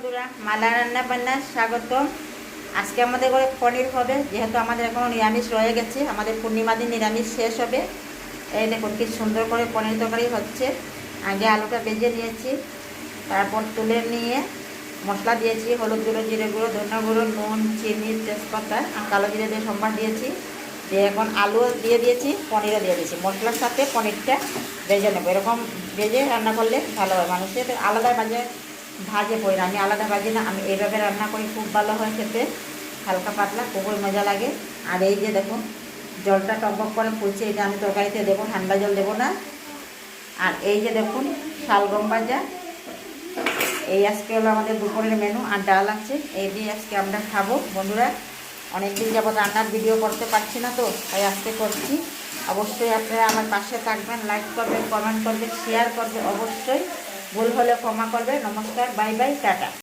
বন্ধুরা, মালা রান্না বান্না স্বাগতম। আজকে আমাদের ঘরে পনির হবে, যেহেতু আমাদের এখনও নিরামিষ রয়ে গেছে। আমাদের পূর্ণিমা দিন নিরামিষ শেষ হবে। এই দেখুন কি সুন্দর করে পনির তরকারি হচ্ছে। আগে আলুটা ভেজে নিয়েছি, তারপর তুলে নিয়ে মশলা দিয়েছি, হলুদ গুঁড়ো, জিরে গুঁড়ো, ধনে গুঁড়ো, নুন, চিনি, তেজপাতা আর কালো জিরে দিয়ে সম্বার দিয়েছি। দিয়ে এখন আলু দিয়ে দিয়েছি, পনিরও দিয়ে দিয়েছি। মশলার সাথে পনিরটা ভেজে নেবো। এরকম ভেজে রান্না করলে ভালো হয়। মানুষের আলাদা ভাজে পনির, আমি আলাদা ভাজি না, আমি এইভাবে রান্না করি, খুব ভালো হয় খেতে, হালকা পাতলা, খুবই মজা লাগে। আর এই যে দেখুন জলটা টকবক করে ফুলছে, এটা আমি তরকারিতে দেবো, ঠান্ডা জল দেবো না। আর এই যে দেখুন শালগম ভাজা, এই আজকে হলো আমাদের দুপুরের মেনু। আর ডাল আছে, এই দিয়ে আজকে আমরা খাবো বন্ধুরা। অনেকদিন যাবত রান্নার ভিডিও করতে পারছি না, তো তাই আজকে করছি। অবশ্যই আপনারা আমার পাশে থাকবেন, লাইক করবেন, কমেন্ট করবেন, শেয়ার করবেন অবশ্যই। ভুল হলে ক্ষমা করবেন। নমস্কার, বাই বাই, টাটা।